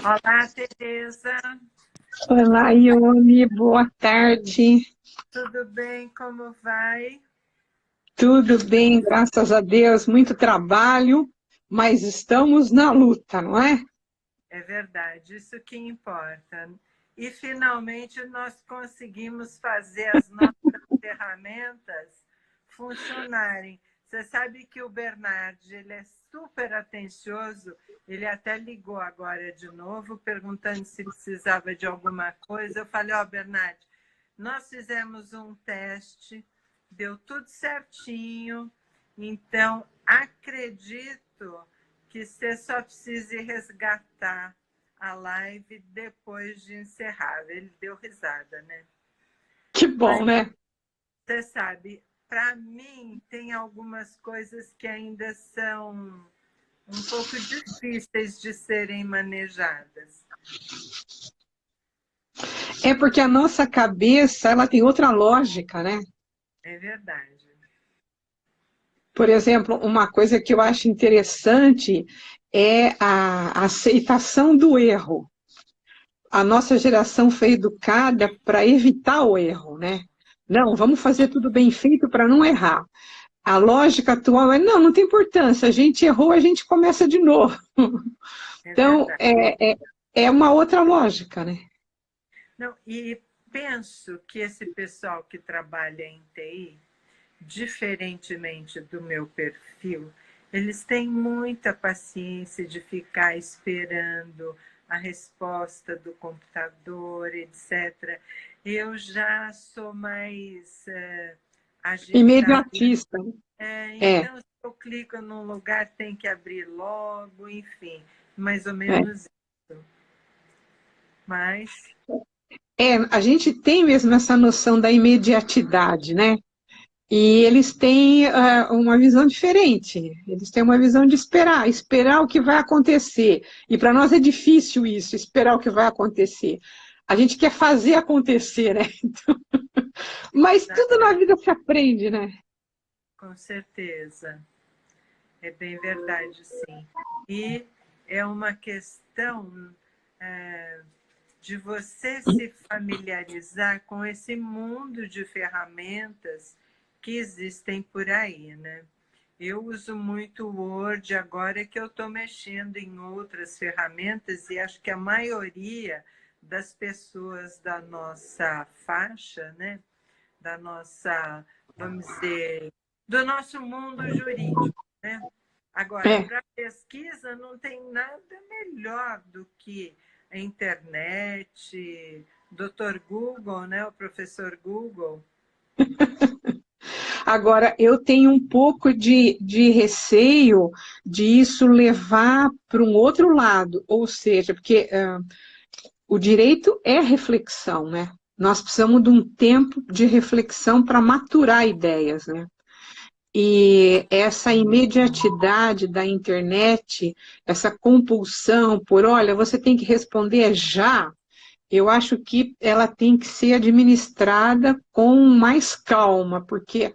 Olá, Tereza. Olá, Ione, boa tarde. Tudo bem? Como vai? Tudo bem, graças a Deus, muito trabalho, mas estamos na luta, não é? É verdade, isso que importa. E finalmente nós conseguimos fazer as nossas ferramentas funcionarem. Você sabe que o Bernard, ele é super atencioso, ele até ligou agora de novo, perguntando se precisava de alguma coisa. Eu falei, ó, Bernard, nós fizemos um teste, deu tudo certinho, então acredito que você só precise resgatar a live depois de encerrar. Ele deu risada, né? Que bom, né? Você sabe, para mim tem algumas coisas que ainda são um pouco difíceis de serem manejadas. É porque a nossa cabeça, ela tem outra lógica, né? É verdade. Por exemplo, uma coisa que eu acho interessante é a aceitação do erro. A nossa geração foi educada para evitar o erro, né? Não, vamos fazer tudo bem feito para não errar. A lógica atual é, não, não tem importância, a gente errou, a gente começa de novo. É Então, verdade. é uma outra lógica, né? Não, e penso que esse pessoal que trabalha em TI, diferentemente do meu perfil, eles têm muita paciência de ficar esperando a resposta do computador, etc. Eu já sou mais agitada. Imediatista. É, Então, se eu clico num lugar, tem que abrir logo, enfim, mais ou é. menos isso. Mas, A gente tem mesmo essa noção da imediatidade, né? E eles têm uma visão diferente. Eles têm uma visão de esperar, esperar o que vai acontecer. E para nós é difícil isso, esperar o que vai acontecer. A gente quer fazer acontecer, né? Mas tudo na vida se aprende, né? com certeza, é bem verdade, sim. E é uma questão de você se familiarizar com esse mundo de ferramentas que existem por aí, né? Eu uso muito o Word agora que eu estou mexendo em outras ferramentas e acho que a maioria das pessoas da nossa faixa, né? Da nossa, vamos dizer, do nosso mundo jurídico, né? Agora, É, para pesquisa, não tem nada melhor do que a internet, Dr. Google, né? O professor Google. Agora, eu tenho um pouco de receio de isso levar para um outro lado, ou seja, porque o direito é reflexão, né? Nós precisamos de um tempo de reflexão para maturar ideias, né? E essa imediatidade da internet, essa compulsão por, olha, você tem que responder já, eu acho que ela tem que ser administrada com mais calma, porque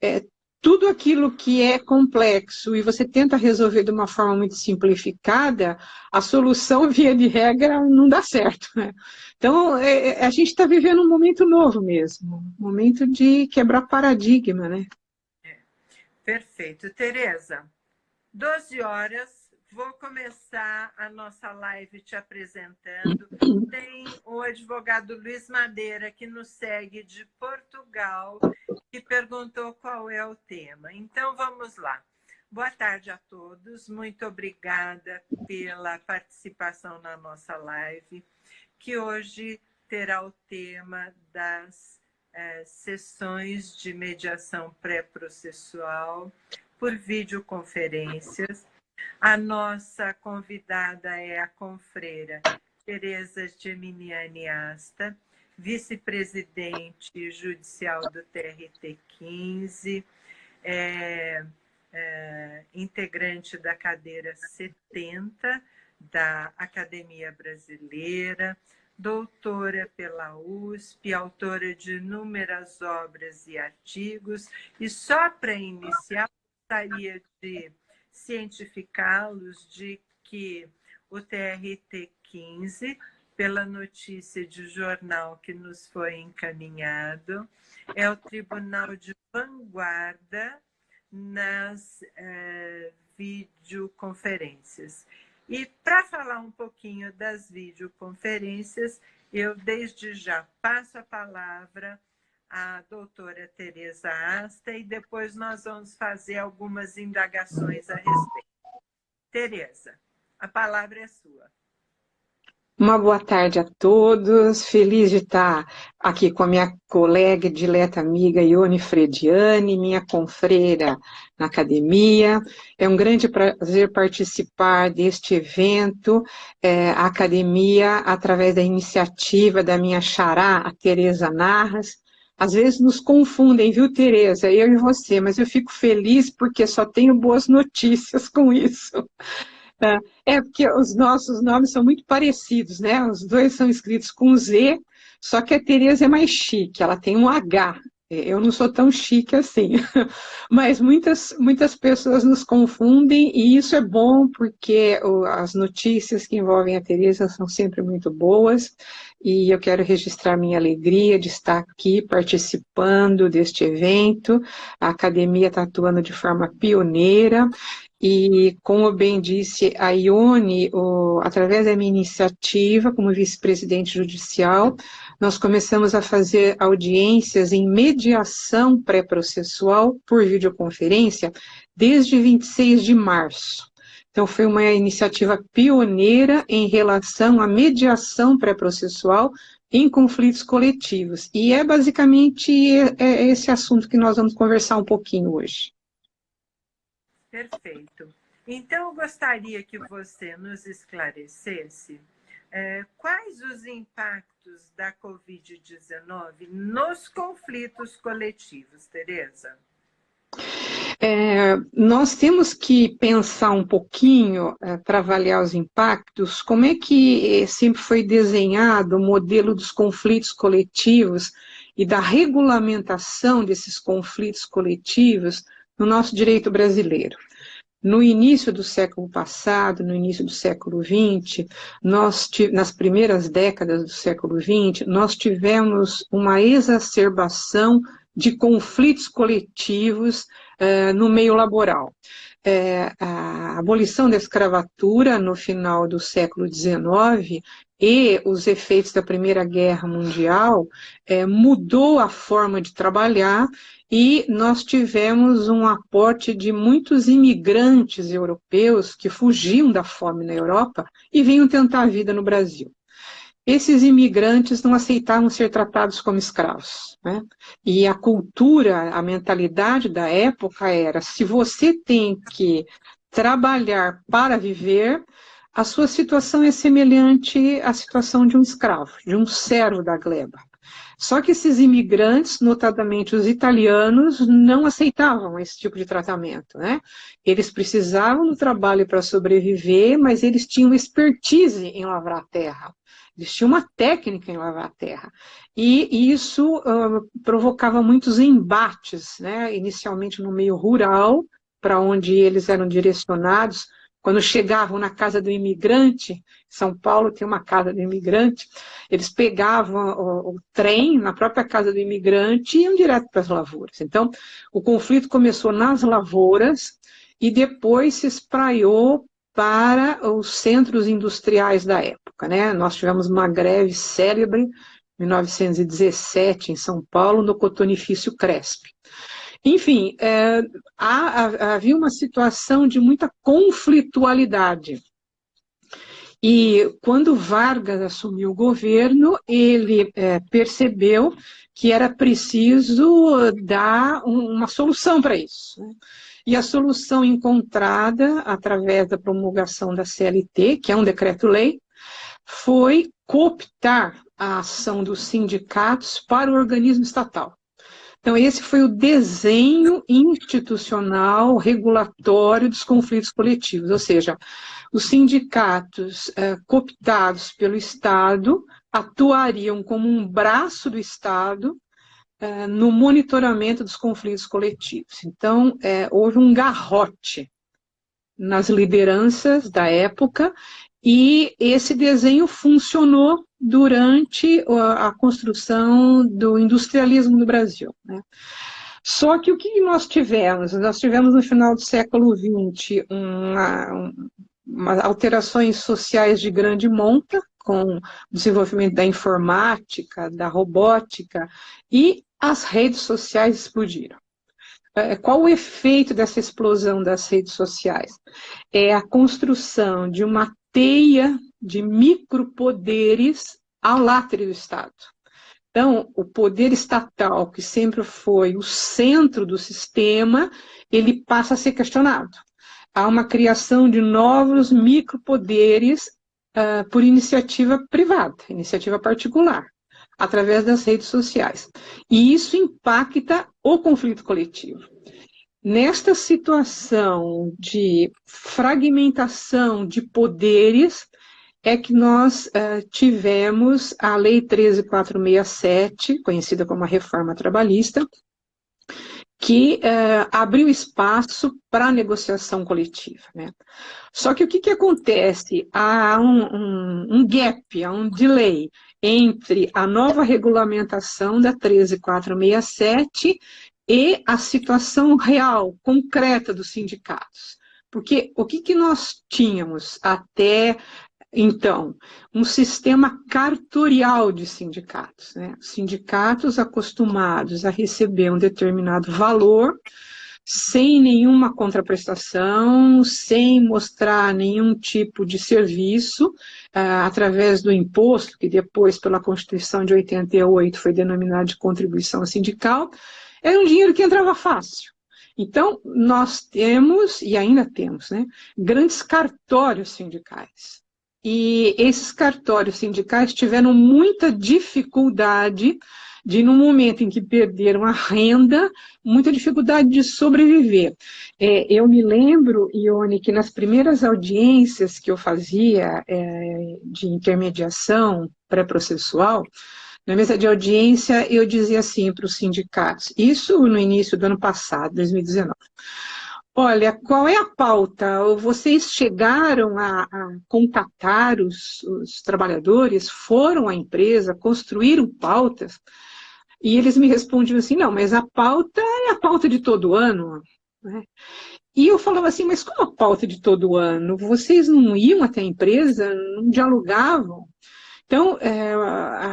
é, tudo aquilo que é complexo e você tenta resolver de uma forma muito simplificada, a solução, via de regra, não dá certo, né? Então, a gente está vivendo um momento novo mesmo, um momento de quebrar paradigma, né? Perfeito. Tereza, 12 horas, vou começar a nossa live te apresentando. Tem o advogado Luiz Madeira, que nos segue de Portugal, que perguntou qual é o tema. Então, vamos lá. Boa tarde a todos, muito obrigada pela participação na nossa live, que hoje terá o tema das sessões de mediação pré-processual por videoconferências. A nossa convidada é a confreira Tereza Geminiani Asta, vice-presidente judicial do TRT 15, integrante da cadeira 70 da Academia Brasileira, doutora pela USP, autora de inúmeras obras e artigos. E só para iniciar, gostaria de cientificá-los de que o TRT 15, pela notícia de jornal que nos foi encaminhado, é o tribunal de vanguarda nas videoconferências. E para falar um pouquinho das videoconferências, eu desde já passo a palavra à doutora Tereza Asta e depois nós vamos fazer algumas indagações a respeito. Tereza, a palavra é sua. Uma boa tarde a todos, feliz de estar aqui com a minha colega e dileta amiga Ione Frediani, minha confreira na academia. É um grande prazer participar deste evento, a academia, através da iniciativa da minha xará, a Tereza Narras. Às vezes nos confundem, viu, Tereza? Eu e você, mas eu fico feliz porque só tenho boas notícias com isso. Porque os nossos nomes são muito parecidos, né? Os dois são escritos com Z, só que a Tereza é mais chique, ela tem um H. Eu não sou tão chique assim, mas muitas pessoas nos confundem e isso é bom porque as notícias que envolvem a Tereza são sempre muito boas e eu quero registrar minha alegria de estar aqui participando deste evento. A academia está atuando de forma pioneira e, como bem disse a Ione, através da minha iniciativa como vice-presidente judicial, nós começamos a fazer audiências em mediação pré-processual por videoconferência desde 26 de março. Então, foi uma iniciativa pioneira em relação à mediação pré-processual em conflitos coletivos. E é basicamente esse assunto que nós vamos conversar um pouquinho hoje. Perfeito. Então, eu gostaria que você nos esclarecesse quais os impactos da Covid-19 nos conflitos coletivos, Tereza? Nós temos que pensar um pouquinho para avaliar os impactos, como é que sempre foi desenhado o modelo dos conflitos coletivos e da regulamentação desses conflitos coletivos no nosso direito brasileiro. No início do século passado, no início do século XX, nas primeiras décadas do século XX, nós tivemos uma exacerbação de conflitos coletivos no meio laboral. A abolição da escravatura no final do século XIX e os efeitos da Primeira Guerra Mundial mudou a forma de trabalhar e nós tivemos um aporte de muitos imigrantes europeus que fugiam da fome na Europa e vinham tentar a vida no Brasil. esses imigrantes não aceitavam ser tratados como escravos, né? E a cultura, a mentalidade da época era: se você tem que trabalhar para viver, a sua situação é semelhante à situação de um escravo, de um servo da gleba. Só que esses imigrantes, notadamente os italianos, não aceitavam esse tipo de tratamento, né? Eles precisavam do trabalho para sobreviver, mas eles tinham expertise em lavrar a terra. Eles tinham uma técnica em lavar a terra. E isso provocava muitos embates, né? Inicialmente no meio rural, para onde eles eram direcionados. Quando chegavam na casa do imigrante, São Paulo tem uma casa do imigrante, eles pegavam o trem na própria casa do imigrante e iam direto para as lavouras. Então, o conflito começou nas lavouras e depois se espraiou para os centros industriais da época, né? Nós tivemos uma greve célebre em 1917 em São Paulo, no cotonifício Cresp. Enfim, havia uma situação de muita conflitualidade. E quando Vargas assumiu o governo, ele percebeu que era preciso dar uma solução para isso, né? E a solução encontrada através da promulgação da CLT, que é um decreto-lei, foi cooptar a ação dos sindicatos para o organismo estatal. Então, esse foi o desenho institucional regulatório dos conflitos coletivos, ou seja, os sindicatos cooptados pelo Estado atuariam como um braço do Estado no monitoramento dos conflitos coletivos. Então, houve um garrote nas lideranças da época e esse desenho funcionou durante a construção do industrialismo no Brasil, né? Só que o que nós tivemos? Nós tivemos no final do século XX umas alterações sociais de grande monta, com o desenvolvimento da informática, da robótica, e as redes sociais explodiram. Qual o efeito dessa explosão das redes sociais? É a construção de uma teia de micropoderes ao látero do Estado. Então, o poder estatal, que sempre foi o centro do sistema, ele passa a ser questionado. Há uma criação de novos micropoderes por iniciativa privada, iniciativa particular, através das redes sociais. E isso impacta o conflito coletivo. Nesta situação de fragmentação de poderes, é que nós tivemos a Lei 13.467, conhecida como a Reforma Trabalhista, que abriu espaço para a negociação coletiva, né? Só que o que acontece? Há um gap, há um delay entre a nova regulamentação da 13.467 e a situação real, concreta dos sindicatos. Porque o que nós tínhamos até então? Um sistema cartorial de sindicatos, né? Sindicatos acostumados a receber um determinado valor, sem nenhuma contraprestação, sem mostrar nenhum tipo de serviço, através do imposto, que depois, pela Constituição de 88, foi denominado de contribuição sindical, era um dinheiro que entrava fácil. Então, nós temos, e ainda temos, né, grandes cartórios sindicais. E esses cartórios sindicais tiveram muita dificuldade de, no momento em que perderam a renda, muita dificuldade de sobreviver. Eu me lembro, Ione, que nas primeiras audiências que eu fazia de intermediação pré-processual, na mesa de audiência eu dizia assim para os sindicatos, isso no início do ano passado, 2019, olha, qual é a pauta? Vocês chegaram a contatar os trabalhadores, foram à empresa, construíram pautas? E eles me respondiam assim, não, mas a pauta é a pauta de todo ano, né? E eu falava assim, mas como a pauta de todo ano? Vocês não iam até a empresa, não dialogavam? Então,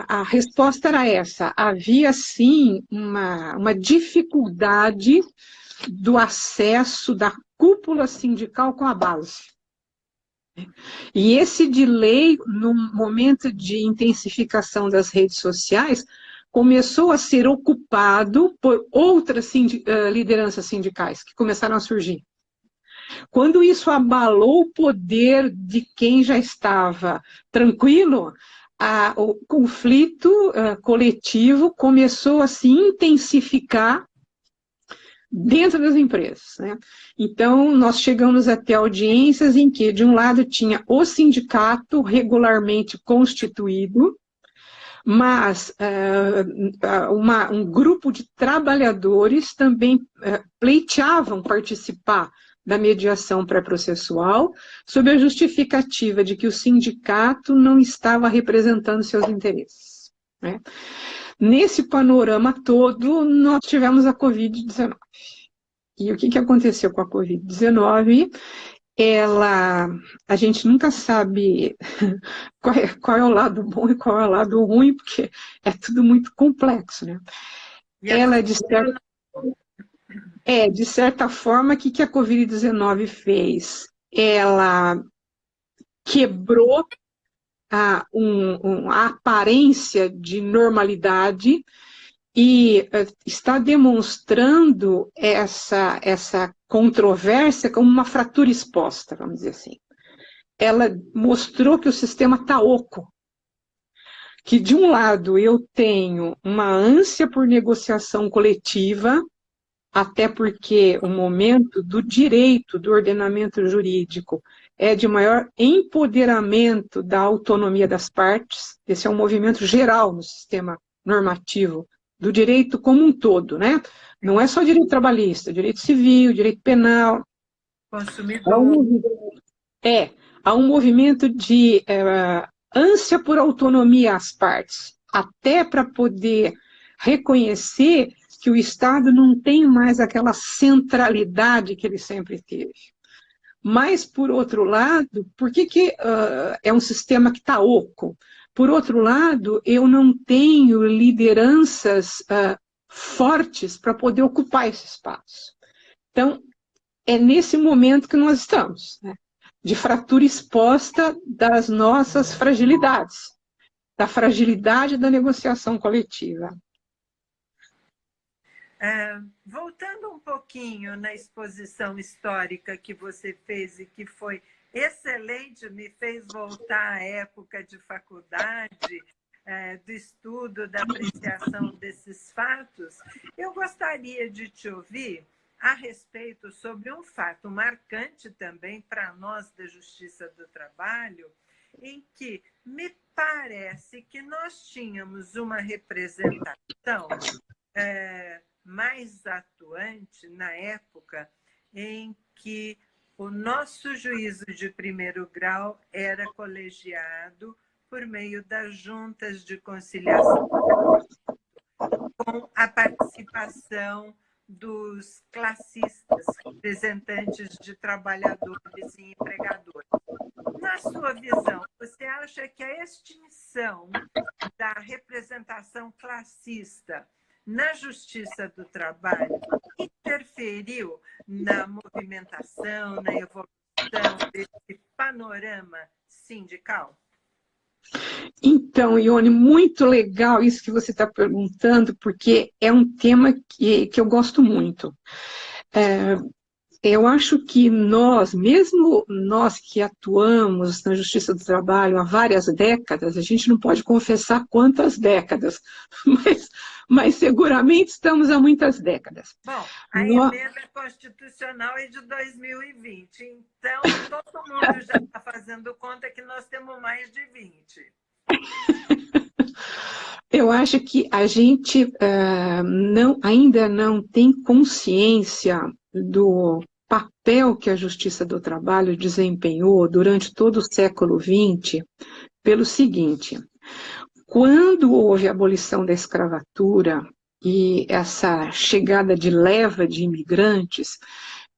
a resposta era essa, havia sim uma dificuldade do acesso da cúpula sindical com a base. E esse delay, no momento de intensificação das redes sociais, começou a ser ocupado por outras lideranças sindicais que começaram a surgir. Quando isso abalou o poder de quem já estava tranquilo, o conflito coletivo começou a se intensificar dentro das empresas, né? Então, nós chegamos até audiências em que, de um lado, tinha o sindicato regularmente constituído, mas um grupo de trabalhadores também pleiteavam participar da mediação pré-processual, sob a justificativa de que o sindicato não estava representando seus interesses, né? Nesse panorama todo, nós tivemos a Covid-19. E o que aconteceu com a Covid-19? A gente nunca sabe qual é o lado bom e qual é o lado ruim, porque é tudo muito complexo, né? Ela, de certa forma, o que a Covid-19 fez? Ela quebrou a aparência de normalidade e está demonstrando essa controvérsia como uma fratura exposta, vamos dizer assim. Ela mostrou que o sistema está oco, que de um lado eu tenho uma ânsia por negociação coletiva, até porque o momento do direito, do ordenamento jurídico, é de maior empoderamento da autonomia das partes. Esse é um movimento geral no sistema normativo, do direito como um todo, né? Não é só direito trabalhista, direito civil, direito penal. Consumidor. Há um movimento de ânsia por autonomia às partes, até para poder reconhecer que o Estado não tem mais aquela centralidade que ele sempre teve. Mas, por outro lado, por que é um sistema que está oco? Por outro lado, eu não tenho lideranças fortes para poder ocupar esse espaço. Então, é nesse momento que nós estamos, né? De fratura exposta das nossas fragilidades, da fragilidade da negociação coletiva. Voltando um pouquinho na exposição histórica que você fez e que foi excelente, me fez voltar à época de faculdade, do estudo, da apreciação desses fatos, eu gostaria de te ouvir a respeito sobre um fato marcante também para nós da Justiça do Trabalho, em que me parece que nós tínhamos uma representação mais atuante na época em que o nosso juízo de primeiro grau era colegiado por meio das juntas de conciliação, com a participação dos classistas, representantes de trabalhadores e empregadores. Na sua visão, você acha que a extinção da representação classista na Justiça do Trabalho interferiu na movimentação, na evolução desse panorama sindical? Então, Ione, muito legal isso que você está perguntando, porque é um tema que eu gosto muito. Eu acho que mesmo nós que atuamos na Justiça do Trabalho há várias décadas, a gente não pode confessar quantas décadas, mas seguramente estamos há muitas décadas. Bom, a emenda constitucional é de 2020, então todo mundo já está fazendo conta que nós temos mais de 20. Eu acho que a gente ainda não tem consciência do papel que a Justiça do Trabalho desempenhou durante todo o século XX, pelo seguinte: quando houve a abolição da escravatura e essa chegada de leva de imigrantes,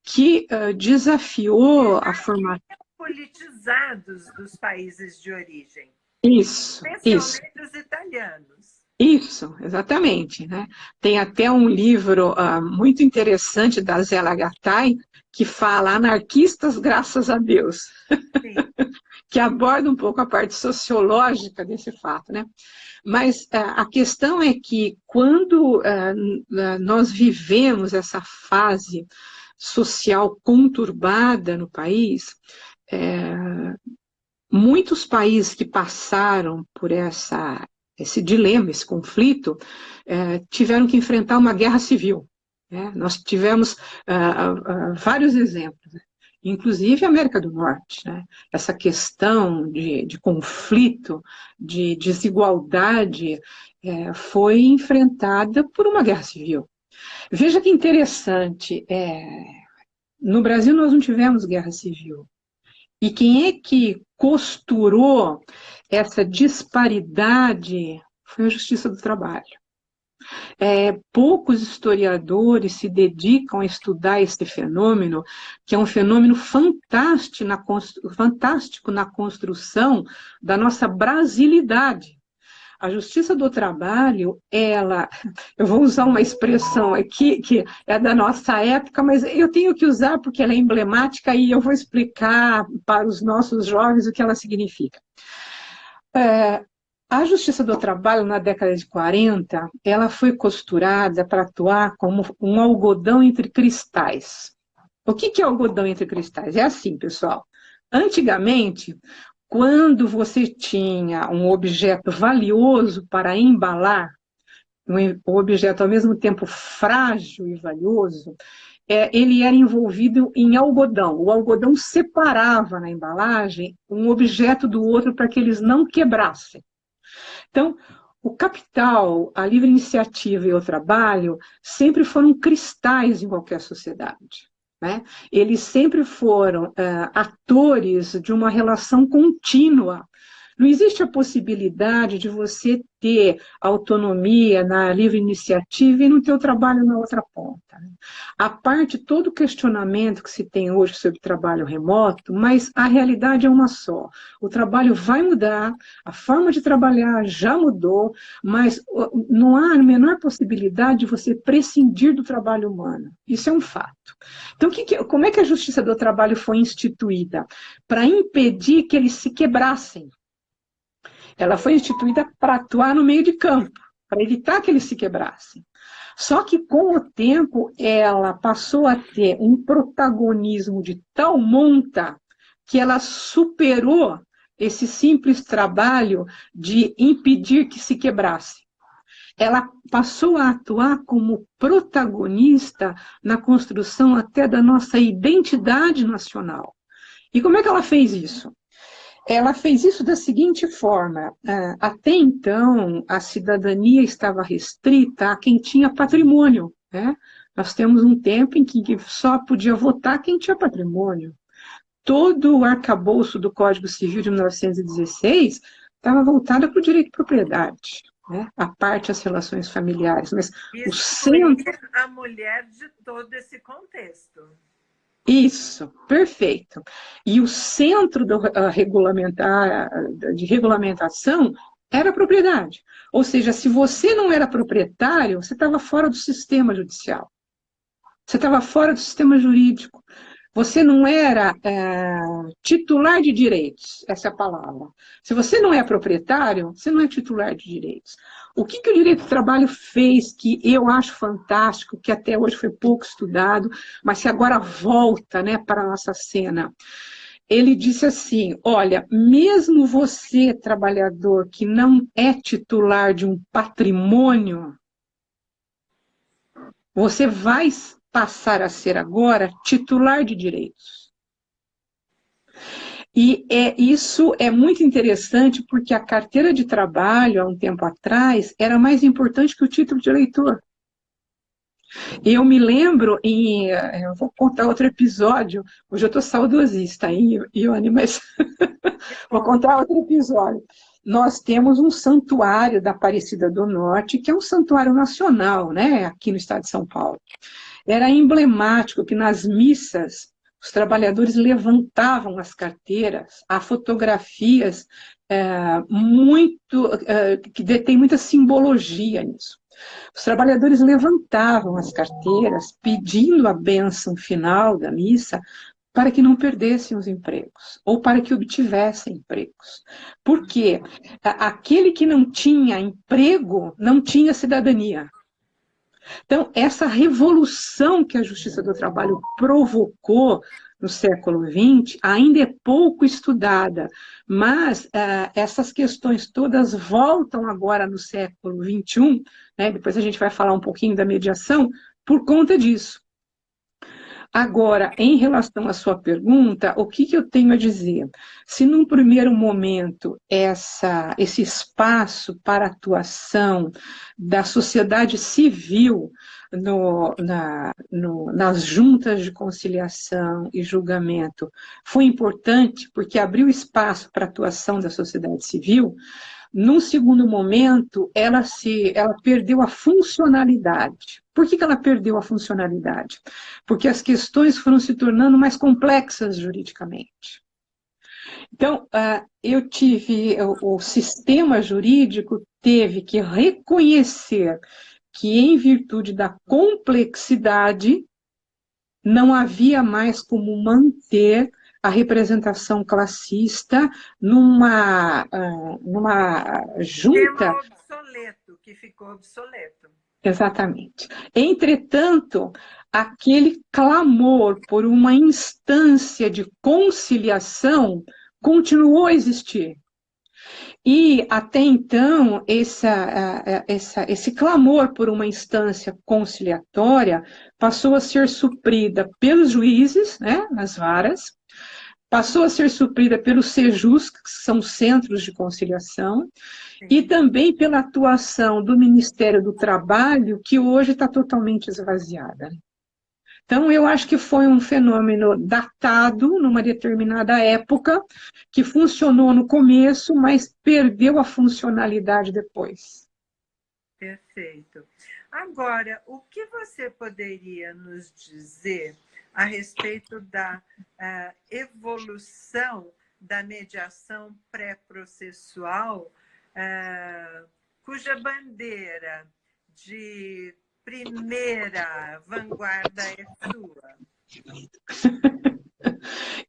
que desafiou a formação politizados dos países de origem. Isso. Especialmente os italianos. Isso, exatamente, né? Tem até um livro muito interessante da Zélia Gattai que fala Anarquistas graças a Deus, Sim. que aborda um pouco a parte sociológica desse fato, né? Mas a questão é que quando nós vivemos essa fase social conturbada no país, muitos países que passaram por esse dilema, esse conflito, tiveram que enfrentar uma guerra civil. Né? Nós tivemos vários exemplos, né? Inclusive a América do Norte. Né? Essa questão de conflito, de desigualdade, foi enfrentada por uma guerra civil. Veja que interessante, no Brasil nós não tivemos guerra civil. E quem é que costurou essa disparidade foi a Justiça do Trabalho. Poucos historiadores se dedicam a estudar esse fenômeno, que é um fenômeno fantástico na construção da nossa brasilidade. A Justiça do Trabalho, eu vou usar uma expressão aqui que é da nossa época, mas eu tenho que usar porque ela é emblemática e eu vou explicar para os nossos jovens o que ela significa. A Justiça do Trabalho, na década de 40, ela foi costurada para atuar como um algodão entre cristais. O que é algodão entre cristais? É assim, pessoal. Antigamente, quando você tinha um objeto valioso para embalar, um objeto ao mesmo tempo frágil e valioso, ele era envolvido em algodão. O algodão separava na embalagem um objeto do outro para que eles não quebrassem. Então, o capital, a livre iniciativa e o trabalho sempre foram cristais em qualquer sociedade. Né? Eles sempre foram atores de uma relação contínua. Não existe a possibilidade de você ter autonomia na livre iniciativa e não ter o trabalho na outra ponta. Né? A parte todo o questionamento que se tem hoje sobre trabalho remoto, mas a realidade é uma só. O trabalho vai mudar, a forma de trabalhar já mudou, mas não há a menor possibilidade de você prescindir do trabalho humano. Isso é um fato. Então, como é que a Justiça do Trabalho foi instituída? Para impedir que eles se quebrassem. Ela foi instituída para atuar no meio de campo, para evitar que eles se quebrassem. Só que, com o tempo, ela passou a ter um protagonismo de tal monta que ela superou esse simples trabalho de impedir que se quebrasse. Ela passou a atuar como protagonista na construção até da nossa identidade nacional. E como é que ela fez isso? Ela fez isso da seguinte forma: até então a cidadania estava restrita a quem tinha patrimônio. Né? Nós temos um tempo em que só podia votar quem tinha patrimônio. Todo o arcabouço do Código Civil de 1916 estava voltado para o direito de propriedade, né? A parte as relações familiares. Mas o centro... a mulher de todo esse contexto. Isso, perfeito. E o centro de regulamentação era a propriedade. Ou seja, se você não era proprietário, você estava fora do sistema judicial. Você estava fora do sistema jurídico. Você não era titular de direitos, essa é a palavra. Se você não é proprietário, você não é titular de direitos. O que o direito do trabalho fez que eu acho fantástico, que até hoje foi pouco estudado, mas que agora volta, né, para a nossa cena? Ele disse assim: olha, mesmo você, trabalhador, que não é titular de um patrimônio, você vai passar a ser agora titular de direitos. E isso é muito interessante porque a carteira de trabalho, há um tempo atrás, era mais importante que o título de eleitor. Eu me lembro, eu vou contar outro episódio, hoje eu estou saudosista, hein, Ione, mas vou contar outro episódio. Nós temos um santuário da Aparecida do Norte, que é um santuário nacional, né, aqui no estado de São Paulo. Era emblemático que nas missas os trabalhadores levantavam as carteiras, há fotografias que detêm muita simbologia nisso. Os trabalhadores levantavam as carteiras, pedindo a bênção final da missa, para que não perdessem os empregos, ou para que obtivessem empregos. Porque aquele que não tinha emprego não tinha cidadania. Então, essa revolução que a Justiça do Trabalho provocou no século XX ainda é pouco estudada, mas essas questões todas voltam agora no século XXI, né? Depois a gente vai falar um pouquinho da mediação, por conta disso. Agora, em relação à sua pergunta, o que eu tenho a dizer? Se num primeiro momento esse espaço para atuação da sociedade civil nas juntas de conciliação e julgamento foi importante porque abriu espaço para a atuação da sociedade civil, num segundo momento, ela perdeu a funcionalidade. Por que ela perdeu a funcionalidade? Porque as questões foram se tornando mais complexas juridicamente. Então, o sistema jurídico teve que reconhecer que, em virtude da complexidade, não havia mais como manter a representação classista numa junta... Tema obsoleto, que ficou obsoleto. Exatamente. Entretanto, aquele clamor por uma instância de conciliação continuou a existir. E, até então, esse clamor por uma instância conciliatória passou a ser suprida pelos juízes, né, nas varas, passou a ser suprida pelos CEJUs, que são centros de conciliação, e também pela atuação do Ministério do Trabalho, que hoje está totalmente esvaziada. Então, eu acho que foi um fenômeno datado numa determinada época, que funcionou no começo, mas perdeu a funcionalidade depois. Perfeito. Agora, o que você poderia nos dizer a respeito da evolução da mediação pré-processual, cuja bandeira de primeira vanguarda é sua?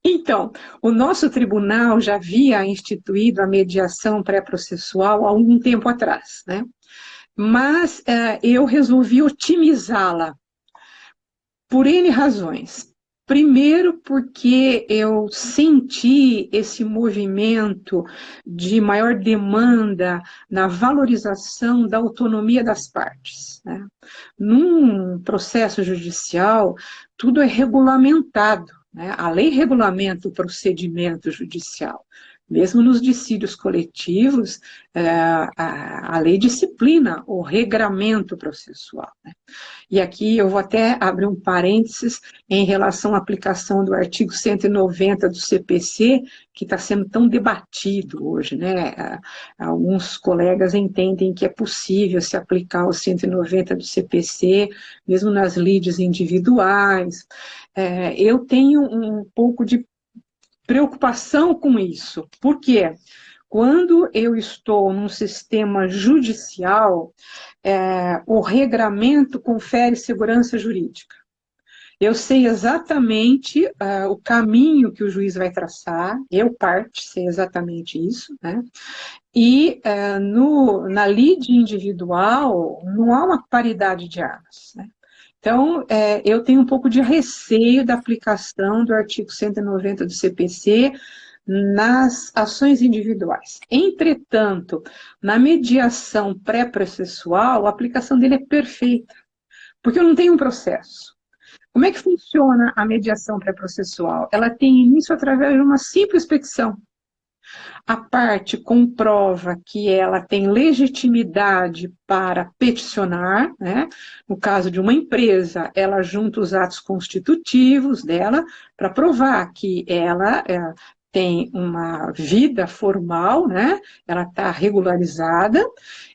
Então, o nosso tribunal já havia instituído a mediação pré-processual há algum tempo atrás, né? Mas eu resolvi otimizá-la por N razões. Primeiro, porque eu senti esse movimento de maior demanda na valorização da autonomia das partes, né? Num processo judicial, tudo é regulamentado, né? A lei regulamenta o procedimento judicial. Mesmo nos dissídios coletivos, a lei disciplina o regramento processual, né? E aqui eu vou até abrir um parênteses em relação à aplicação do artigo 190 do CPC, que está sendo tão debatido hoje, né? Alguns colegas entendem que é possível se aplicar o 190 do CPC, mesmo nas lides individuais. Eu tenho um pouco de preocupação com isso. Por quê? Quando eu estou num sistema judicial, o regramento confere segurança jurídica. Eu sei exatamente o caminho que o juiz vai traçar, eu, parte, sei exatamente isso, né? E na lide individual não há uma paridade de armas, né? Então, eu tenho um pouco de receio da aplicação do artigo 190 do CPC nas ações individuais. Entretanto, na mediação pré-processual, a aplicação dele é perfeita, porque eu não tenho um processo. Como é que funciona a mediação pré-processual? Ela tem início através de uma simples petição. A parte comprova que ela tem legitimidade para peticionar, né? No caso de uma empresa, ela junta os atos constitutivos dela para provar que ela tem uma vida formal, né? Ela está regularizada,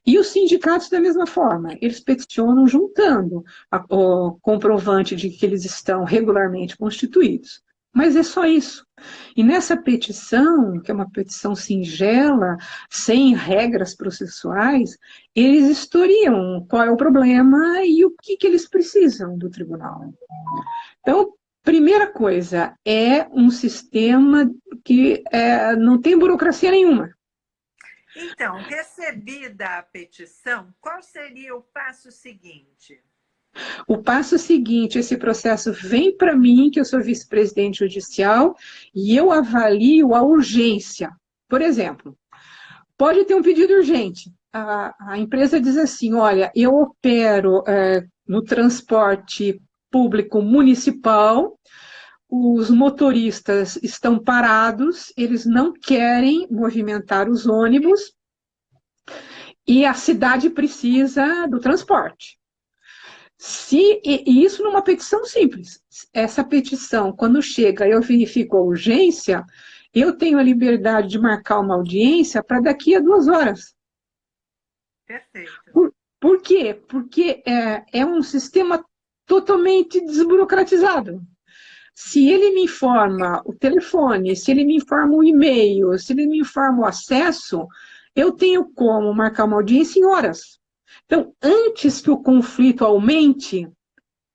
e os sindicatos da mesma forma, eles peticionam juntando o comprovante de que eles estão regularmente constituídos. Mas é só isso. E nessa petição, que é uma petição singela, sem regras processuais, eles historiam qual é o problema e o que eles precisam do tribunal. Então, primeira coisa, é um sistema que não tem burocracia nenhuma. Então, recebida a petição, qual seria o passo seguinte? O passo seguinte, esse processo vem para mim, que eu sou vice-presidente judicial, e eu avalio a urgência. Por exemplo, pode ter um pedido urgente. A empresa diz assim, olha, eu opero no transporte público municipal, os motoristas estão parados, eles não querem movimentar os ônibus, e a cidade precisa do transporte. E isso numa petição simples. Essa petição, quando chega, eu verifico a urgência, eu tenho a liberdade de marcar uma audiência para daqui a 2 horas. Perfeito. Por quê? Porque é um sistema totalmente desburocratizado. Se ele me informa o telefone, se ele me informa o e-mail, se ele me informa o acesso, eu tenho como marcar uma audiência em horas. Então, antes que o conflito aumente,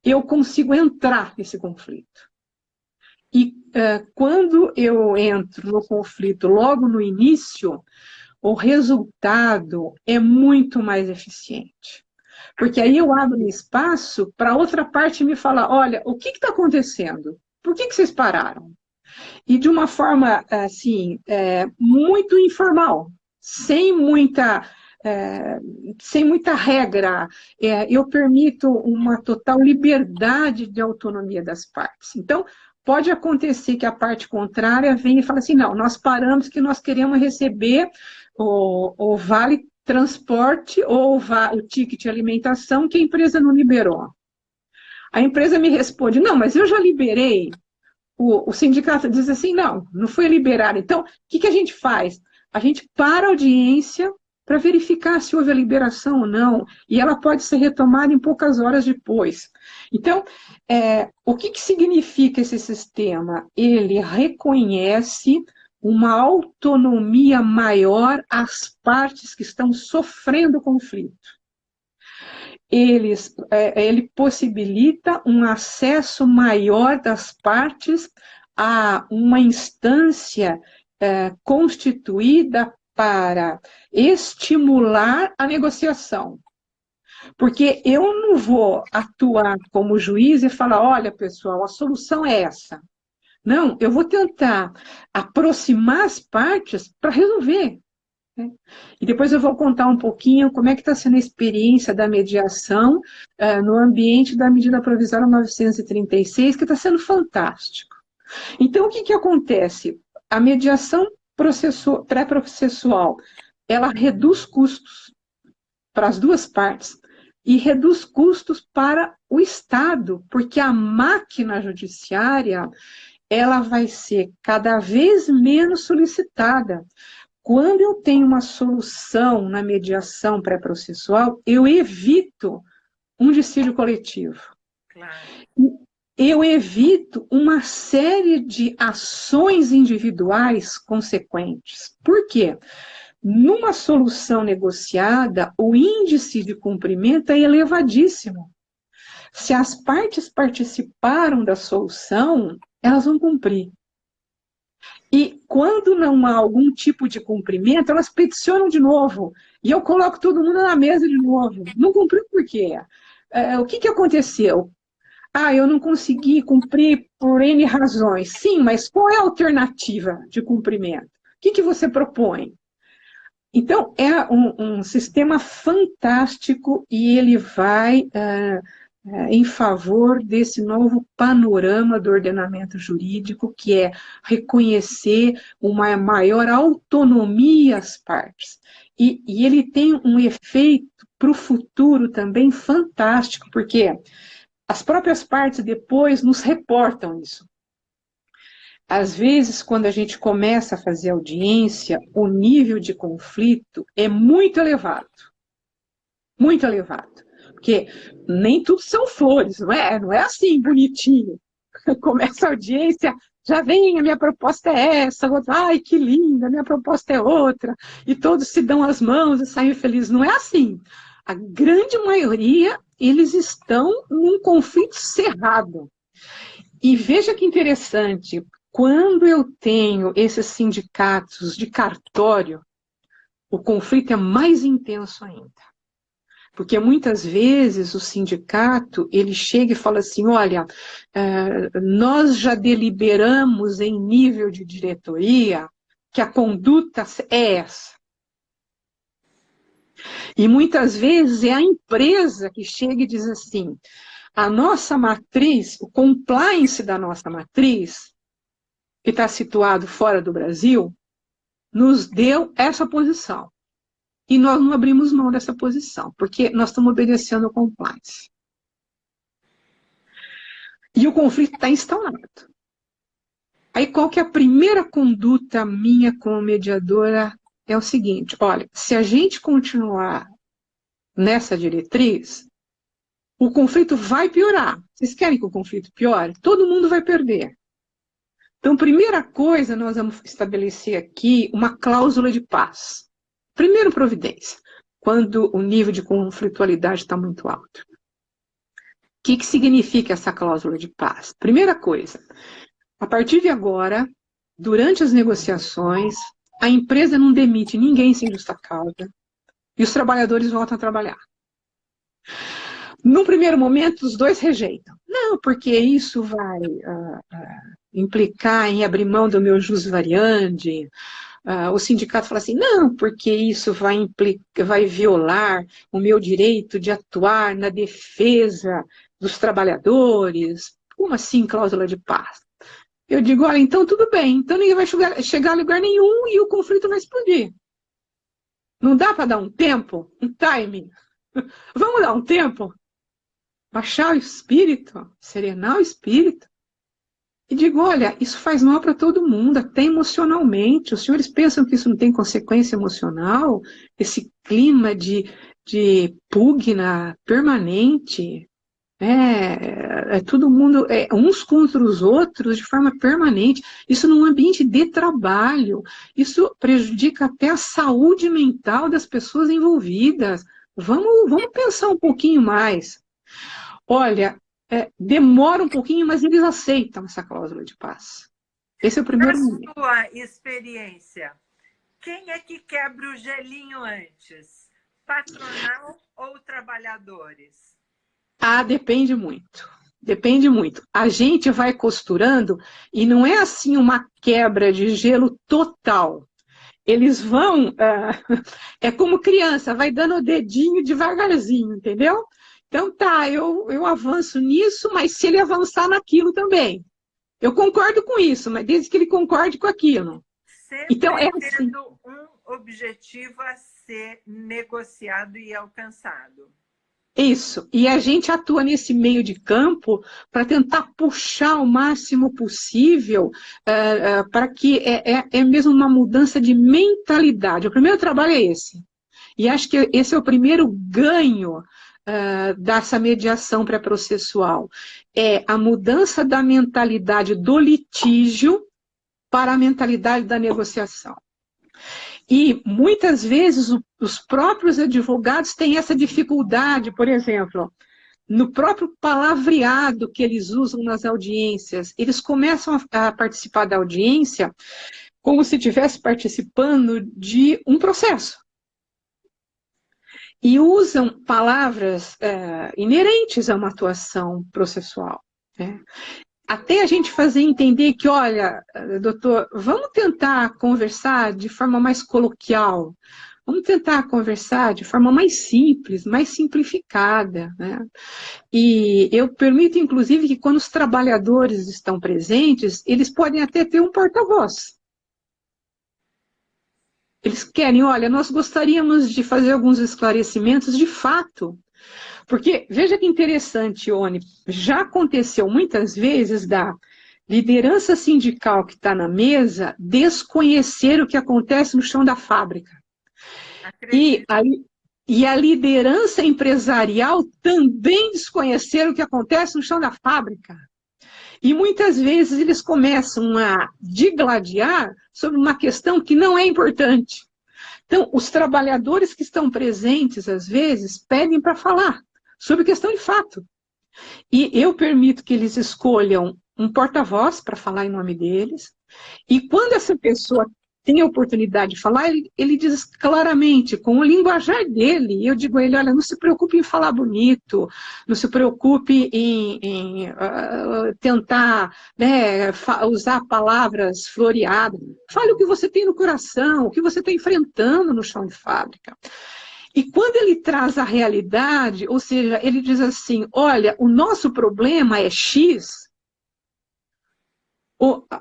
eu consigo entrar nesse conflito. E quando eu entro no conflito logo no início, o resultado é muito mais eficiente. Porque aí eu abro um espaço para outra parte me falar, olha, o que está acontecendo? Por que vocês pararam? E de uma forma, assim, muito informal, sem muita regra, eu permito uma total liberdade de autonomia das partes. Então, pode acontecer que a parte contrária venha e fale assim, não, nós paramos que nós queremos receber o vale transporte ou o ticket alimentação que a empresa não liberou. A empresa me responde, não, mas eu já liberei. O sindicato diz assim, não foi liberado. Então, o que a gente faz? A gente para a audiência para verificar se houve a liberação ou não, e ela pode ser retomada em poucas horas depois. Então, o que significa esse sistema? Ele reconhece uma autonomia maior às partes que estão sofrendo o conflito. Ele possibilita um acesso maior das partes a uma instância constituída para estimular a negociação. Porque eu não vou atuar como juiz e falar, olha, pessoal, a solução é essa. Não, eu vou tentar aproximar as partes para resolver. E depois eu vou contar um pouquinho como é que está sendo a experiência da mediação no ambiente da medida provisória 936, que está sendo fantástico. Então, o que acontece? A mediação pré-processual, ela reduz custos para as duas partes e reduz custos para o Estado, porque a máquina judiciária ela vai ser cada vez menos solicitada. Quando eu tenho uma solução na mediação pré-processual, eu evito um dissídio coletivo. Claro. Eu evito uma série de ações individuais consequentes. Por quê? Numa solução negociada, o índice de cumprimento é elevadíssimo. Se as partes participaram da solução, elas vão cumprir. E quando não há algum tipo de cumprimento, elas peticionam de novo. E eu coloco todo mundo na mesa de novo. Não cumpriu por quê? O que aconteceu? Eu não consegui cumprir por N razões. Sim, mas qual é a alternativa de cumprimento? O que você propõe? Então, é um sistema fantástico e ele vai em favor desse novo panorama do ordenamento jurídico, que é reconhecer uma maior autonomia às partes. E ele tem um efeito para o futuro também fantástico, porque as próprias partes depois nos reportam isso. Às vezes, quando a gente começa a fazer audiência, o nível de conflito é muito elevado. Muito elevado. Porque nem tudo são flores, não é assim, bonitinho. Começa a audiência, já vem, a minha proposta é essa, outra, ai, que linda, a minha proposta é outra, e todos se dão as mãos e saem felizes. Não é assim. A grande maioria, eles estão num conflito cerrado. E veja que interessante, quando eu tenho esses sindicatos de cartório, o conflito é mais intenso ainda. Porque muitas vezes o sindicato, ele chega e fala assim, olha, nós já deliberamos em nível de diretoria que a conduta é essa. E muitas vezes é a empresa que chega e diz assim, a nossa matriz, o compliance da nossa matriz, que está situado fora do Brasil, nos deu essa posição. E nós não abrimos mão dessa posição, porque nós estamos obedecendo ao compliance. E o conflito está instaurado. Aí qual que é a primeira conduta minha como mediadora? É o seguinte, olha, se a gente continuar nessa diretriz, o conflito vai piorar. Vocês querem que o conflito piore? Todo mundo vai perder. Então, primeira coisa, nós vamos estabelecer aqui uma cláusula de paz. Primeiro, providência, quando o nível de conflitualidade está muito alto. O que significa essa cláusula de paz? Primeira coisa, a partir de agora, durante as negociações, a empresa não demite ninguém sem justa causa e os trabalhadores voltam a trabalhar. No primeiro momento, os dois rejeitam. Não, porque isso vai implicar em abrir mão do meu jus variandi. O sindicato fala assim, não, porque isso vai violar o meu direito de atuar na defesa dos trabalhadores. Como assim, cláusula de paz? Eu digo, olha, então tudo bem, então ninguém vai chegar a lugar nenhum e o conflito vai explodir. Não dá para dar um tempo, um timing? Vamos dar um tempo? Baixar o espírito, serenar o espírito. E digo, olha, isso faz mal para todo mundo, até emocionalmente. Os senhores pensam que isso não tem consequência emocional? Esse clima de pugna permanente, todo mundo, uns contra os outros de forma permanente. Isso num ambiente de trabalho. Isso prejudica até a saúde mental das pessoas envolvidas. Vamos pensar um pouquinho mais. Olha, demora um pouquinho, mas eles aceitam essa cláusula de paz. Esse é o primeiro momento. Na sua experiência, quem é que quebra o gelinho antes? Patronal ou trabalhadores? Depende muito. Depende muito. A gente vai costurando e não é assim uma quebra de gelo total. Eles vão... é como criança, vai dando o dedinho devagarzinho, entendeu? Então tá, eu avanço nisso, mas se ele avançar naquilo também. Eu concordo com isso, mas desde que ele concorde com aquilo. Sempre então, tendo um objetivo a ser negociado e alcançado. Isso, e a gente atua nesse meio de campo para tentar puxar o máximo possível para que é mesmo uma mudança de mentalidade. O primeiro trabalho é esse. E acho que esse é o primeiro ganho dessa mediação pré-processual. É a mudança da mentalidade do litígio para a mentalidade da negociação. E muitas vezes os próprios advogados têm essa dificuldade, por exemplo, no próprio palavreado que eles usam nas audiências, eles começam a participar da audiência como se estivesse participando de um processo. E usam palavras inerentes a uma atuação processual. Né? Até a gente fazer entender que, olha, doutor, vamos tentar conversar de forma mais coloquial, vamos tentar conversar de forma mais simples, mais simplificada. Né? E eu permito, inclusive, que quando os trabalhadores estão presentes, eles podem até ter um porta-voz. Eles querem, olha, nós gostaríamos de fazer alguns esclarecimentos de fato. Porque, veja que interessante, Ione, já aconteceu muitas vezes da liderança sindical que está na mesa desconhecer o que acontece no chão da fábrica. E a liderança empresarial também desconhecer o que acontece no chão da fábrica. E muitas vezes eles começam a digladiar sobre uma questão que não é importante. Então, os trabalhadores que estão presentes, às vezes, pedem para falar sobre questão de fato. E eu permito que eles escolham um porta-voz para falar em nome deles. E quando essa pessoa tem a oportunidade de falar, ele diz claramente, com o linguajar dele, eu digo a ele, olha, não se preocupe em falar bonito, não se preocupe em tentar, né, usar palavras floreadas. Fale o que você tem no coração, o que você está enfrentando no chão de fábrica. E quando ele traz a realidade, ou seja, ele diz assim, olha, o nosso problema é X,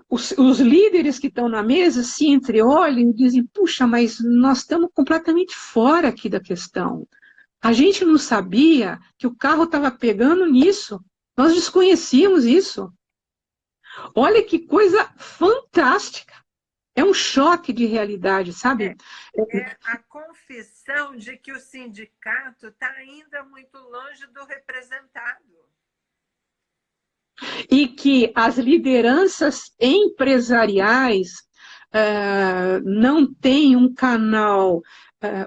os líderes que estão na mesa se entreolham e dizem, puxa, mas nós estamos completamente fora aqui da questão. A gente não sabia que o carro estava pegando nisso. Nós desconhecíamos isso. Olha que coisa fantástica. É um choque de realidade, sabe? É a confissão de que o sindicato está ainda muito longe do representado. E que as lideranças empresariais não têm um canal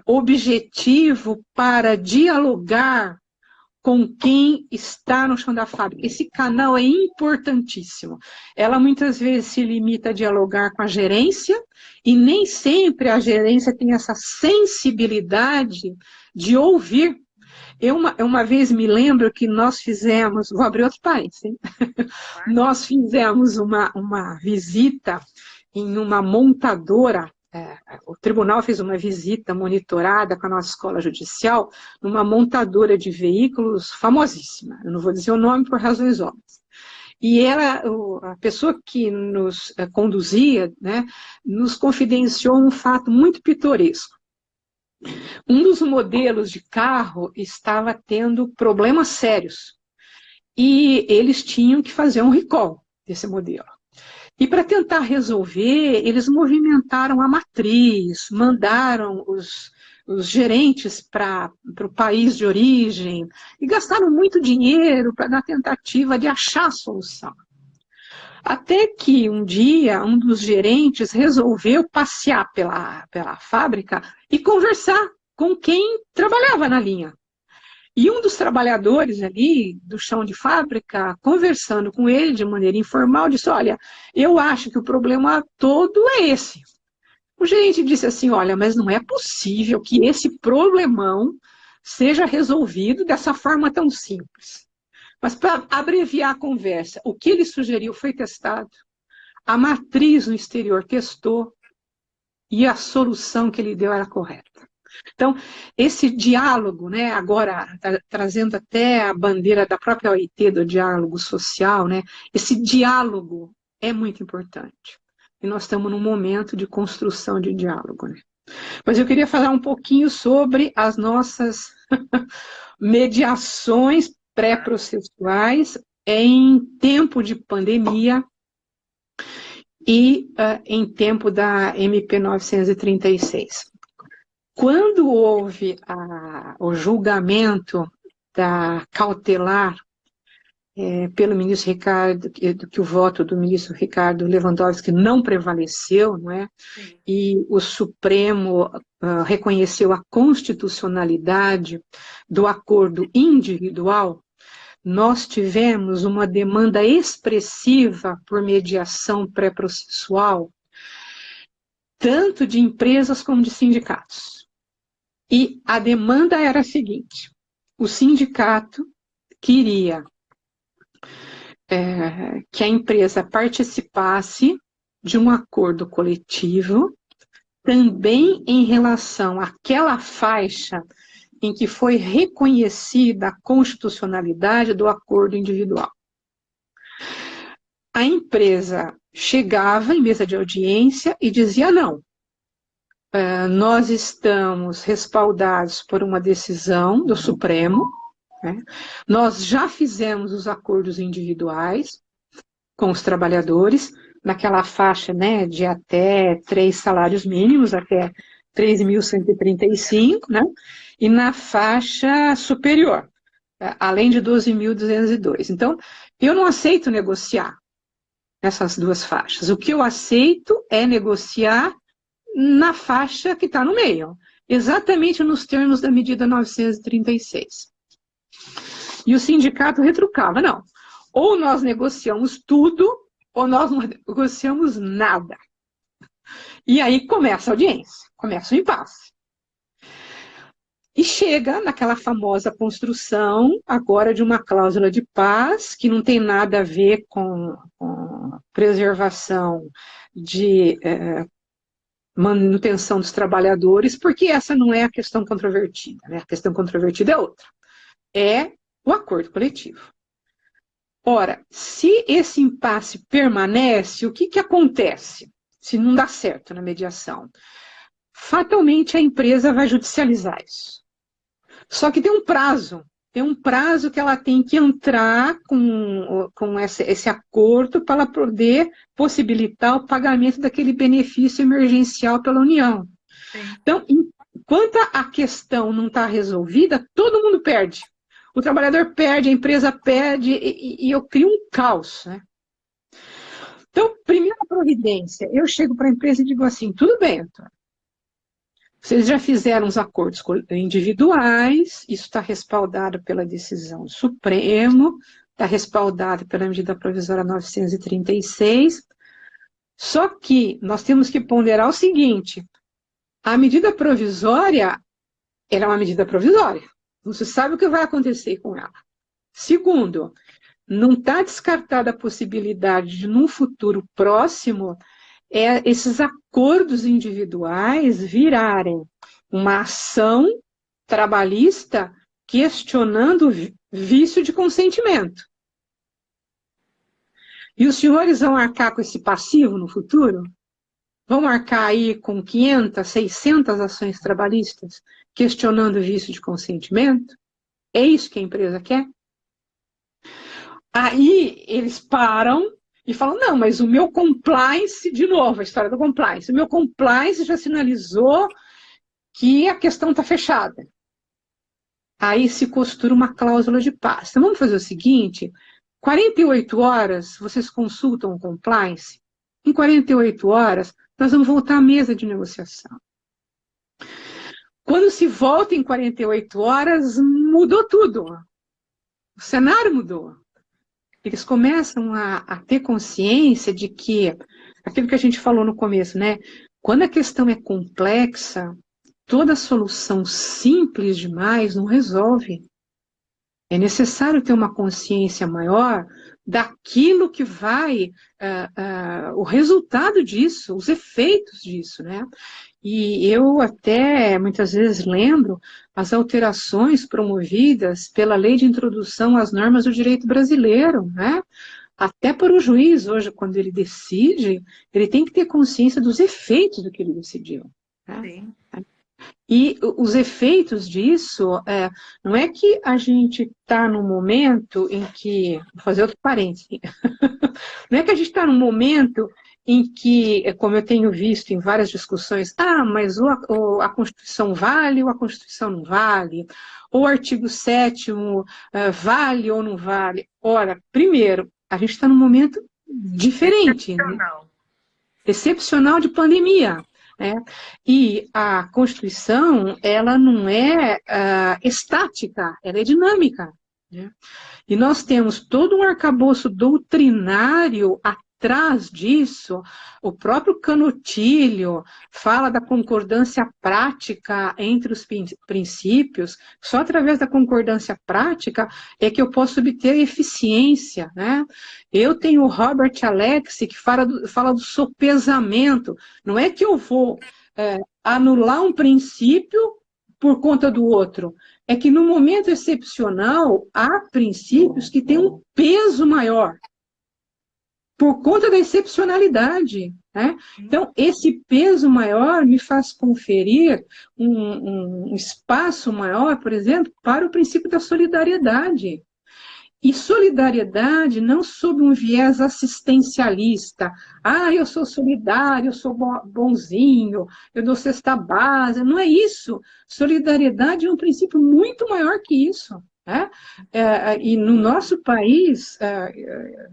objetivo para dialogar com quem está no chão da fábrica. Esse canal é importantíssimo. Ela muitas vezes se limita a dialogar com a gerência, e nem sempre a gerência tem essa sensibilidade de ouvir. Eu uma vez me lembro que nós fizemos, vou abrir outro parênteses, hein? Nós fizemos uma visita em uma montadora, o tribunal fez uma visita monitorada com a nossa escola judicial, numa montadora de veículos famosíssima, eu não vou dizer o nome por razões óbvias. E a pessoa que nos conduzia, né, nos confidenciou um fato muito pitoresco. Um dos modelos de carro estava tendo problemas sérios. E eles tinham que fazer um recall desse modelo. E para tentar resolver, eles movimentaram a matriz, mandaram os gerentes para o país de origem, e gastaram muito dinheiro na tentativa de achar a solução. Até que um dia, um dos gerentes resolveu passear pela fábrica e conversar com quem trabalhava na linha. E um dos trabalhadores ali do chão de fábrica, conversando com ele de maneira informal, disse, olha, eu acho que o problema todo é esse. O gerente disse assim, olha, mas não é possível que esse problemão seja resolvido dessa forma tão simples. Mas para abreviar a conversa, o que ele sugeriu foi testado, a matriz no exterior testou, e a solução que ele deu era correta. Então, esse diálogo, né, agora trazendo até a bandeira da própria OIT, do diálogo social, né, esse diálogo é muito importante. E nós estamos num momento de construção de diálogo. Né? Mas eu queria falar um pouquinho sobre as nossas mediações pré-processuais em tempo de pandemia e em tempo da MP 936. Quando houve o julgamento da cautelar pelo ministro Ricardo, que o voto do ministro Ricardo Lewandowski não prevaleceu, não é? Sim. E o Supremo reconheceu a constitucionalidade do acordo individual, nós tivemos uma demanda expressiva por mediação pré-processual, tanto de empresas como de sindicatos. E a demanda era a seguinte, o sindicato queria que a empresa participasse de um acordo coletivo, também em relação àquela faixa em que foi reconhecida a constitucionalidade do acordo individual. A empresa chegava em mesa de audiência e dizia não. Nós estamos respaldados por uma decisão do Supremo, né? Nós já fizemos os acordos individuais com os trabalhadores, naquela faixa, né, de até 3 salários mínimos, até 3.135, né? E na faixa superior, além de 12.202. Então, eu não aceito negociar. nessas duas faixas. O que eu aceito é negociar na faixa que está no meio, exatamente nos termos da medida 936. E o sindicato retrucava, não, ou nós negociamos tudo, ou nós não negociamos nada. E aí começa a audiência, começa o impasse. E chega naquela famosa construção, agora de uma cláusula de paz, que não tem nada a ver com preservação de manutenção dos trabalhadores, porque essa não é a questão controvertida, né? A questão controvertida é outra. É o acordo coletivo. Ora, se esse impasse permanece, o que acontece se não dá certo na mediação? Fatalmente a empresa vai judicializar isso. Só que tem um prazo que ela tem que entrar com esse acordo para ela poder possibilitar o pagamento daquele benefício emergencial pela União. Sim. Então, enquanto a questão não está resolvida, todo mundo perde. O trabalhador perde, a empresa perde, e eu crio um caos, né? Então, primeira providência, eu chego para a empresa e digo assim, tudo bem, Antônio, vocês já fizeram os acordos individuais, isso está respaldado pela decisão do Supremo, está respaldado pela medida provisória 936, só que nós temos que ponderar o seguinte, a medida provisória, ela é uma medida provisória, não se sabe o que vai acontecer com ela. Segundo, não está descartada a possibilidade de, num futuro próximo, esses acordos individuais virarem uma ação trabalhista questionando o vício de consentimento. E os senhores vão arcar com esse passivo no futuro? Vão arcar aí com 500, 600 ações trabalhistas questionando o vício de consentimento? É isso que a empresa quer? Aí eles param e falam, não, mas o meu compliance, de novo, a história do compliance, o meu compliance já sinalizou que a questão está fechada. Aí se costura uma cláusula de paz. Então vamos fazer o seguinte, 48 horas vocês consultam o compliance, em 48 horas nós vamos voltar à mesa de negociação. Quando se volta em 48 horas, mudou tudo. O cenário mudou. Eles começam a ter consciência de que, aquilo que a gente falou no começo, né? Quando a questão é complexa, toda solução simples demais não resolve. É necessário ter uma consciência maior daquilo que vai, o resultado disso, os efeitos disso, né? E eu até, muitas vezes, lembro as alterações promovidas pela Lei de Introdução às Normas do Direito Brasileiro, né? Até para o juiz, hoje, quando ele decide, ele tem que ter consciência dos efeitos do que ele decidiu. Né? Sim. E os efeitos disso, não é que a gente está num momento em que, vou fazer outro parênteses, não é que a gente está num momento em que, como eu tenho visto em várias discussões, mas a Constituição vale ou a Constituição não vale? Ou o artigo 7º vale ou não vale? Ora, primeiro, a gente está num momento diferente. Excepcional. Né? Excepcional de pandemia. Né? E a Constituição, ela não é estática, ela é dinâmica. Né? E nós temos todo um arcabouço doutrinário atrás disso. O próprio Canutilho fala da concordância prática entre os princípios. Só através da concordância prática é que eu posso obter eficiência. Né? Eu tenho o Robert Alexi, que fala do sopesamento. Não é que eu vou anular um princípio por conta do outro. É que no momento excepcional, há princípios que têm um peso maior, por conta da excepcionalidade. Né? Então, esse peso maior me faz conferir um espaço maior, por exemplo, para o princípio da solidariedade. E solidariedade não sob um viés assistencialista. Eu sou solidário, eu sou bonzinho, eu dou cesta básica. Não é isso. Solidariedade é um princípio muito maior que isso. né? E no nosso país,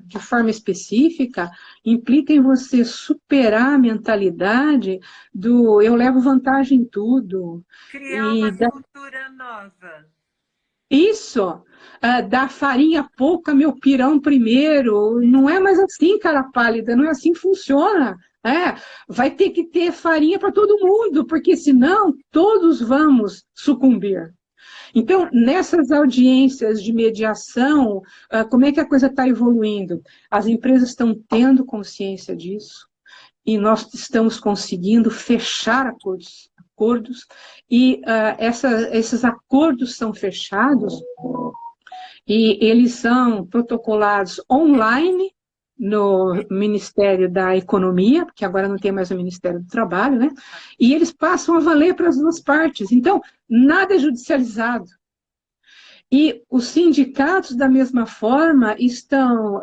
de forma específica, implica em você superar a mentalidade do eu levo vantagem em tudo. Criar E uma cultura nova. isso, da farinha pouca, meu pirão primeiro, não é mais assim, cara pálida, não é assim que funciona. Vai ter que ter farinha para todo mundo, porque senão todos vamos sucumbir. Então, nessas audiências de mediação, como é que a coisa está evoluindo? As empresas estão tendo consciência disso e nós estamos conseguindo fechar acordos e esses acordos são fechados e eles são protocolados online no Ministério da Economia, porque agora não tem mais o Ministério do Trabalho, né? E eles passam a valer para as duas partes. Então, nada é judicializado. E os sindicatos, da mesma forma, estão...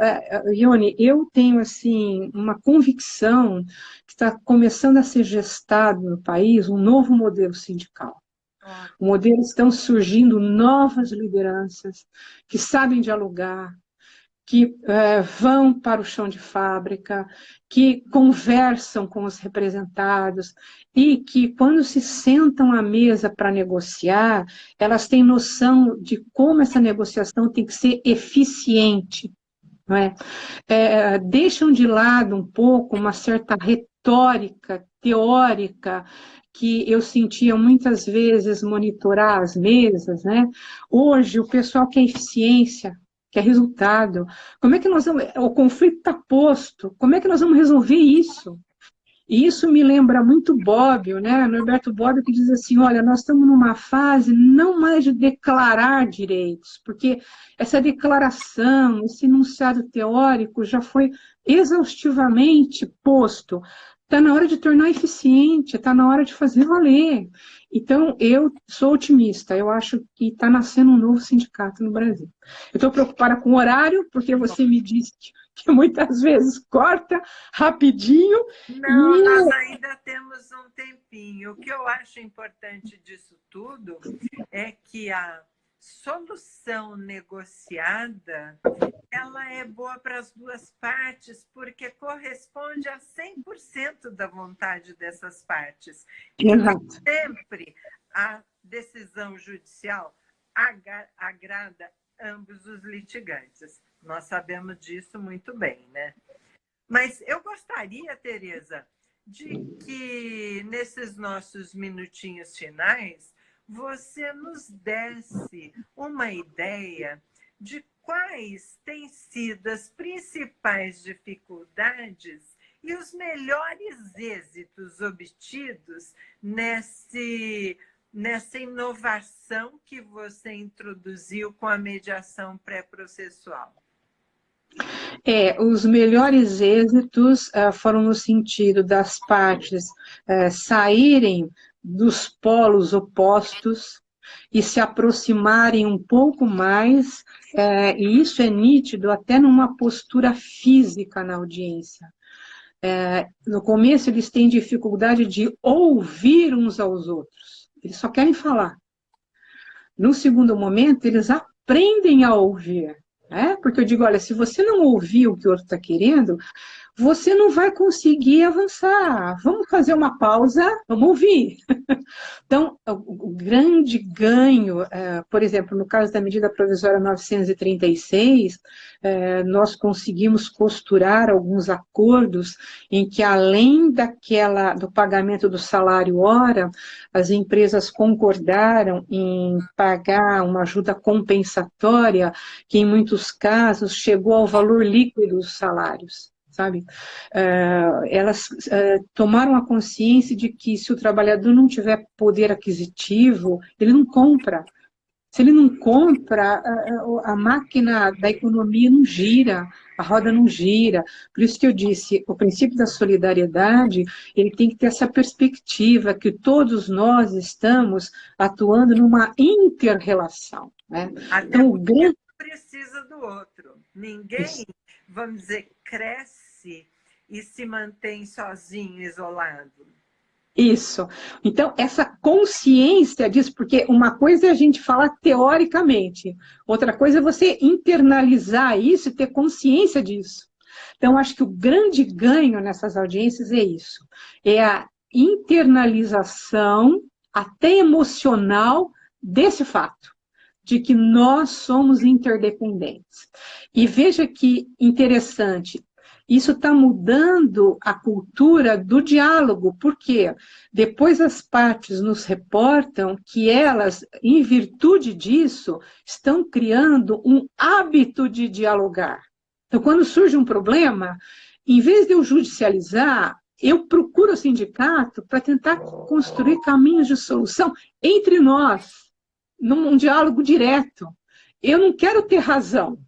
Ione, eu tenho, assim, uma convicção que está começando a ser gestado no país um novo modelo sindical. O modelo estão surgindo novas lideranças que sabem dialogar, que vão para o chão de fábrica, que conversam com os representados e que, quando se sentam à mesa para negociar, elas têm noção de como essa negociação tem que ser eficiente. Não é? Deixam de lado um pouco uma certa retórica teórica que eu sentia muitas vezes monitorar as mesas, né? Hoje o pessoal quer eficiência, quer resultado. Como é que nós vamos... O conflito está posto, como é que nós vamos resolver isso? E isso me lembra muito Bobbio, né? Norberto Bobbio, que diz assim, olha, nós estamos numa fase não mais de declarar direitos, porque essa declaração, esse enunciado teórico já foi exaustivamente posto. Está na hora de tornar eficiente, está na hora de fazer valer. Então, eu sou otimista, eu acho que está nascendo um novo sindicato no Brasil. Eu estou preocupada com o horário, porque você me disse que muitas vezes corta rapidinho, Não, e nós ainda temos um tempinho. O que eu acho importante disso tudo é que a solução negociada ela é boa para as duas partes, porque corresponde a 100% da vontade dessas partes. E nem exato. sempre a decisão judicial agrada ambos os litigantes. Nós sabemos disso muito bem, né? Mas eu gostaria, Tereza, de que nesses nossos minutinhos finais você nos desse uma ideia de quais têm sido as principais dificuldades e os melhores êxitos obtidos nessa inovação que você introduziu com a mediação pré-processual. Os melhores êxitos foram no sentido das partes saírem dos polos opostos e se aproximarem um pouco mais, e isso é nítido até numa postura física na audiência. No começo, eles têm dificuldade de ouvir uns aos outros, eles só querem falar. No segundo momento, eles aprendem a ouvir. Porque eu digo, olha, se você não ouvir o que o outro está querendo, você não vai conseguir avançar. Vamos fazer uma pausa, vamos ouvir. Então, o grande ganho, por exemplo, no caso da medida provisória 936, nós conseguimos costurar alguns acordos em que, além do pagamento do salário hora, as empresas concordaram em pagar uma ajuda compensatória, que em muitos casos chegou ao valor líquido dos salários. Sabe? Elas tomaram a consciência de que se o trabalhador não tiver poder aquisitivo, ele não compra. Se ele não compra, a máquina da economia não gira, a roda não gira. Por isso que eu disse, o princípio da solidariedade, ele tem que ter essa perspectiva que todos nós estamos atuando numa inter-relação. Né? Então, o grande precisa do outro. Ninguém, vamos dizer, cresce e se mantém sozinho, isolado. Isso. Então, essa consciência disso, porque uma coisa é a gente falar teoricamente, outra coisa é você internalizar isso e ter consciência disso. Então, acho que o grande ganho nessas audiências é isso, é a internalização, até emocional, desse fato, de que nós somos interdependentes. E veja que interessante, isso está mudando a cultura do diálogo, porque depois as partes nos reportam que elas, em virtude disso, estão criando um hábito de dialogar. Então, quando surge um problema, em vez de eu judicializar, eu procuro o sindicato para tentar construir caminhos de solução entre nós, num diálogo direto. Eu não quero ter razão.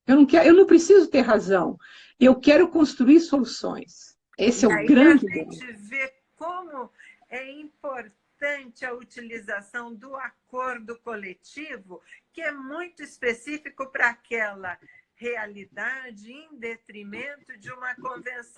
Eu não preciso ter razão. Eu quero construir soluções. Esse E é o aí a grande ganho. gente vê como é importante a utilização do acordo coletivo, que é muito específico para aquela realidade, em detrimento de uma convenção